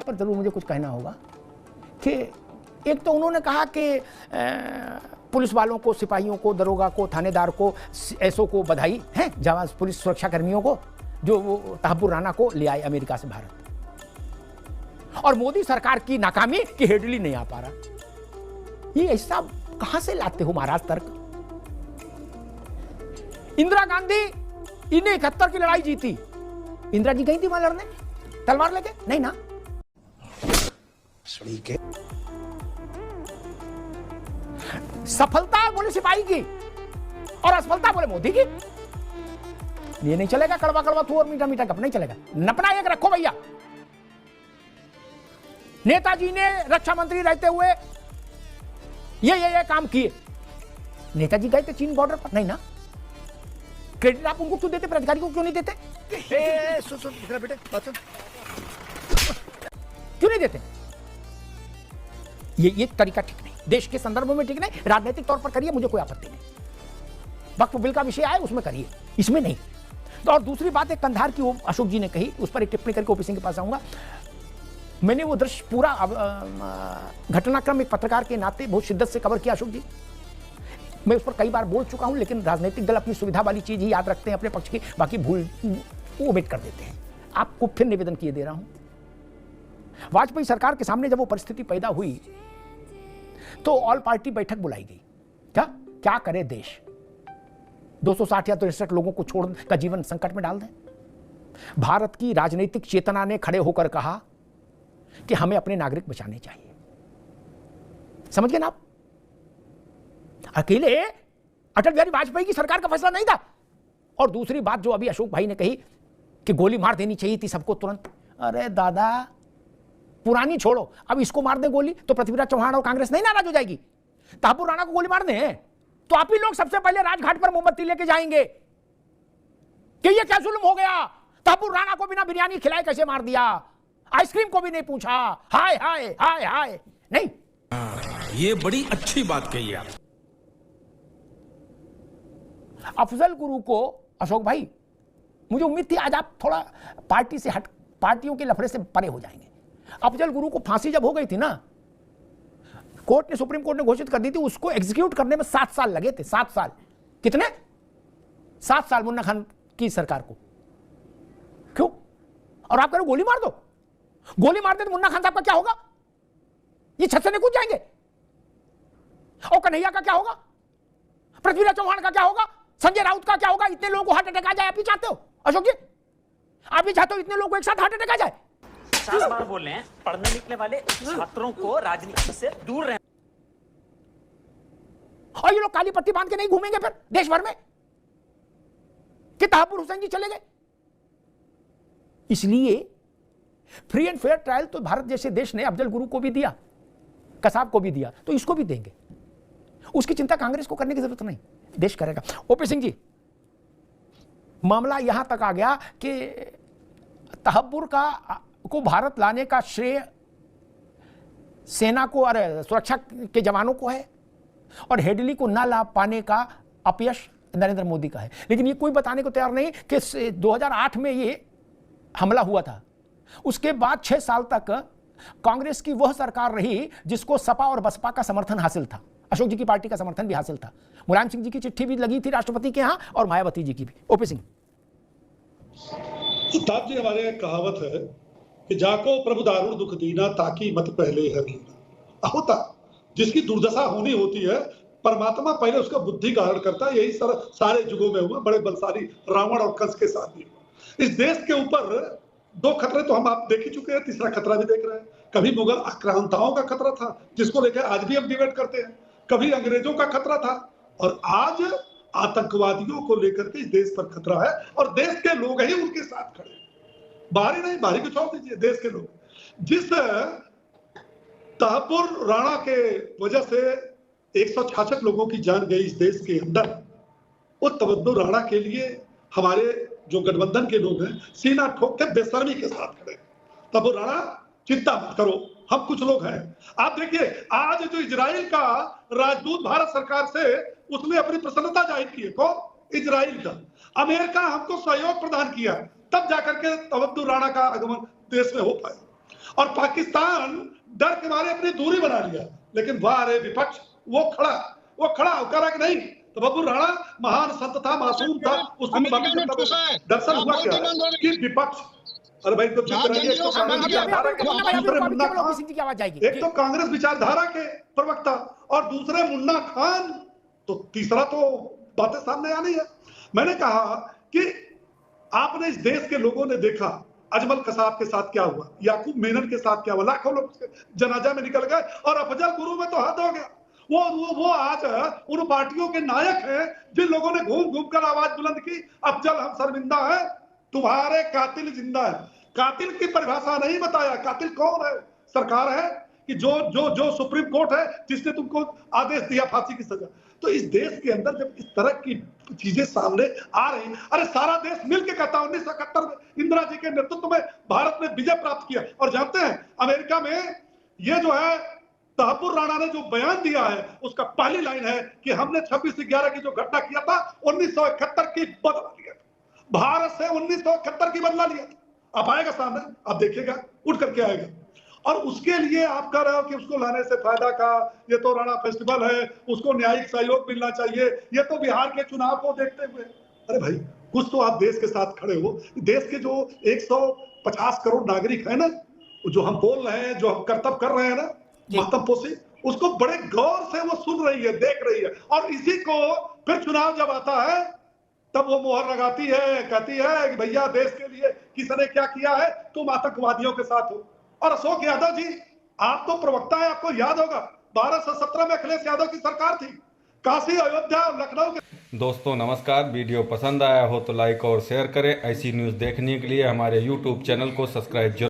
पर जरूर मुझे कुछ कहना होगा कि एक तो उन्होंने कहा कि पुलिस वालों को, सिपाहियों को, दरोगा को, थानेदार को, एसओ को बधाई है, जवान पुलिस सुरक्षा कर्मियों को जो वो तहब्बुर राणा को ले आए अमेरिका से भारत, और मोदी सरकार की नाकामी कि हेडली नहीं आ पा रहा। ये ऐसा कहां से लाते हो महाराज तर्क? इंदिरा गांधी इन्हें 71 की लड़ाई जीती, इंदिरा जी गई थी वहां लड़ने तलवार लेके? नहीं ना। सफलता बोले सिपाही की और असफलता बोले मोदी की। ये नहीं चलेगा, कड़वा कड़वा तू और मीठा मीठा कप नहीं चलेगा। नपना एक रखो भैया। नेताजी ने रक्षा मंत्री रहते हुए ये काम किए। नेताजी गए थे चीन बॉर्डर पर? नहीं ना। क्रेडिट आप उनको क्यों देते, अधिकारी को क्यों नहीं देते? बेटे क्यों नहीं देते? ये तरीका ठीक नहीं, देश के संदर्भ में ठीक नहीं। राजनीतिक तौर पर करिए, मुझे कोई आपत्ति नहीं। वक्फ बिल का विषय आए उसमें करिए, इसमें नहीं। तो और दूसरी बात, एक कंधार की अशोक जी ने कही, उस पर एक टिप्पणी करके ओपी सिंह के पास आऊंगा। मैंने वो दृश्य पूरा घटनाक्रम एक पत्रकार के नाते बहुत शिद्दत से कवर किया अशोक जी। मैं उस पर कई बार बोल चुका हूं, लेकिन राजनीतिक दल अपनी सुविधा वाली चीज ही याद रखते हैं अपने पक्ष की, बाकी भूल ओमिट कर देते हैं। आपको फिर निवेदन किए दे रहा हूं, वाजपेयी सरकार के सामने जब वो परिस्थिति पैदा हुई तो ऑल पार्टी बैठक बुलाई गई। क्या करे देश? 260 या 263 लोगों को छोड़ का जीवन संकट में डाल दें। भारत की राजनीतिक चेतना ने खड़े होकर कहा कि हमें अपने नागरिक बचाने चाहिए। समझ गए ना आप? अकेले अटल बिहारी वाजपेयी की सरकार का फैसला नहीं था। और दूसरी बात जो अभी अशोक भाई ने कही कि गोली मार देनी चाहिए थी सबको तुरंत, अरे दादा पुरानी छोड़ो, अब इसको मार दे गोली तो पृथ्वीराज चौहान और कांग्रेस नहीं नाराज हो जाएगी? तहब्बुर राणा को गोली मार दे तो आप ही लोग सबसे पहले राजघाट पर मोमबत्ती लेके जाएंगे कि ये क्या जुल्म हो गया, तहब्बुर राणा को बिना बिरयानी खिलाए कैसे मार दिया, आइसक्रीम को भी नहीं पूछा, हाय हाय हाय हाय। नहीं, ये बड़ी अच्छी बात कही आप। अफजल गुरु को, अशोक भाई मुझे उम्मीद थी आज आप थोड़ा पार्टी से हट, पार्टियों के लफड़े से परे हो जाएंगे। अफजल गुरु को फांसी जब हो गई थी ना, कोर्ट ने, सुप्रीम कोर्ट ने घोषित कर दी थी, उसको एग्जीक्यूट करने में 7 साल लगे थे। 7 साल। कितने? 7 साल मुन्ना खान की सरकार को। क्यों? और आप कह रहे गोली मार दो। गोली मार दे तो मुन्ना खान साहब का क्या होगा? ये छत से नहीं कूद जाएंगे। और कन्हैया का क्या होगा? पृथ्वीराज चौहान का क्या होगा? संजय राउत का क्या होगा? इतने लोगों को हार्ट अटैक आ जाए आप ही चाहते हो अशोक जी? आप ही चाहते हो इतने लोगों को एक साथ हार्ट अटैक आ जाए? 50 बार बोल रहे हैं पढ़ने लिखने वाले छात्रों को राजनीति से दूर रहें। और ये लोग काली पट्टी बांध के नहीं घूमेंगे फिर देश भर में कि तहब्बुर हुसैन जी चले गए? इसलिए फ्री एंड फेयर ट्रायल तो भारत जैसे देश ने अफजल गुरु को भी दिया, कसाब को भी दिया, तो इसको भी देंगे। उसकी चिंता कांग्रेस को करने की जरूरत नहीं, देश करेगा। ओपी सिंह जी, मामला यहां तक आ गया कि तहब्बुर को भारत लाने का श्रेय सेना को, अरे सुरक्षा के जवानों को है, और हेडली को ना ला पाने का अपयश नरेंद्र मोदी का है। लेकिन ये कोई बताने को तैयार नहीं कि 2008 में ये हमला हुआ था, उसके बाद 6 साल तक कांग्रेस की वह सरकार रही जिसको सपा और बसपा का समर्थन हासिल था, अशोक जी की पार्टी का समर्थन भी हासिल था। मुलायम सिंह जी की चिट्ठी भी लगी थी राष्ट्रपति के यहां, और मायावती जी की भी। ओपी सिंह उस्ताद जी, हमारे एक कहावत है कि जाको प्रभु दारुण दुख दीना ताकि मत पहले है लीना। होता जिसकी दुर्दशा होनी होती है, परमात्मा पहले उसका बुद्धि का हरण करता है। यही सारे युगों में हुआ, बड़े बलशाली रावण और कंस के साथ भी। इस देश के ऊपर 2 खतरे तो हम आप देख ही चुके हैं, तीसरा खतरा भी देख रहे हैं। कभी मुगल आक्रांताओं का खतरा था जिसको लेकर आज भी हम डिबेट करते हैं, कभी अंग्रेजों का खतरा था, और आज आतंकवादियों को लेकर के इस देश पर खतरा है, और देश के लोग ही उनके साथ खड़े हैं। बाहरी नहीं, बाहरी को छोड़ दीजिए, देश के लोग। जिस तहब्बुर राणा के वजह से 166 लोगों की जान गई इस देश के अंदर, वो तहब्बुर राणा के लिए हमारे जो गठबंधन के लोग हैं सीना ठोकते बेशर्मी के साथ खड़े। तहब्बुर राणा चिंता मत करो, हम कुछ लोग हैं। आप देखिए आज जो इजराइल का राजदूत भारत सरकार से, उसने अपनी प्रसन्नता जाहिर की है। कौन? इजराइल का। अमेरिका हमको सहयोग प्रदान किया। तब जाकर के तवद्दुर राणा का आगमन देश में हो पाया। और पाकिस्तान डर के मारे अपनी दूरी बना लिया, लेकिन वाह रे विपक्ष वो खड़ा होकर कि नहीं, तवद्दुर राणा महान संत था, मासूम था, उसको दरअसल हुआ क्या कि विपक्ष, अरे भाई तो चुप रहिए, एक तो कांग्रेस विचारधारा के प्रवक्ता और दूसरे मुन्ना खान, तो तीसरा तो बातें सामने आनी है। मैंने कहा कि आपने इस देश के लोगों ने देखा अजमल कसाब के साथ क्या हुआ, याकूब मेनन के साथ क्या हुआ, लाखों लोग उसके जनाजा में निकल गए, और अफजल गुरु में तो हद हो गया। वो आज उन पार्टियों के नायक हैं जिन लोगों ने घूम घूम कर आवाज बुलंद की, अफजल हम शर्मिंदा है, तुम्हारे कातिल जिंदा है। कातिल की परिभाषा नहीं बताया, कातिल कौन है? सरकार है कि जो सुप्रीम कोर्ट है जिसने तुमको आदेश दिया फांसी की सजा। तो इस देश के अंदर जब इस तरह की चीजें सामने आ रही, अरे सारा देश मिलकर कहता 1971 में इंदिरा जी के नेतृत्व में भारत ने विजय प्राप्त किया। और जानते हैं अमेरिका में ये जो है तहब्बुर राणा ने जो बयान दिया है, उसका पहली लाइन है कि हमने 26/11 की जो घटना किया था 1971 की बदला लिया था, भारत से 1971 की बदला लिया था। अब आएगा सामने, अब देखिएगा उठ करके आएगा। और उसके लिए आप कह रहे हो कि उसको लाने से फायदा का, ये तो राणा फेस्टिवल है, उसको न्यायिक सहयोग मिलना चाहिए, ये तो बिहार के चुनाव को देखते हुए। अरे भाई कुछ तो आप देश के साथ खड़े हो। देश के जो 150 करोड़ नागरिक है ना, जो हम बोल रहे हैं, जो हम कर्तव्य कर रहे हैं ना महत्वपोषी, उसको बड़े गौर से वो सुन रही है, देख रही है। और इसी को फिर चुनाव जब आता है तब वो मोहर लगाती है, कहती है कि भैया देश के लिए किसने क्या किया है, तुम आतंकवादियों के साथ हो। और अशोक यादव जी, आप तो प्रवक्ता है, आपको याद होगा 1217 में अखिलेश यादव की सरकार थी, काशी, अयोध्या, लखनऊ के। दोस्तों नमस्कार, वीडियो पसंद आया हो तो लाइक और शेयर करें। ऐसी न्यूज़ देखने के लिए हमारे YouTube चैनल को सब्सक्राइब जरूर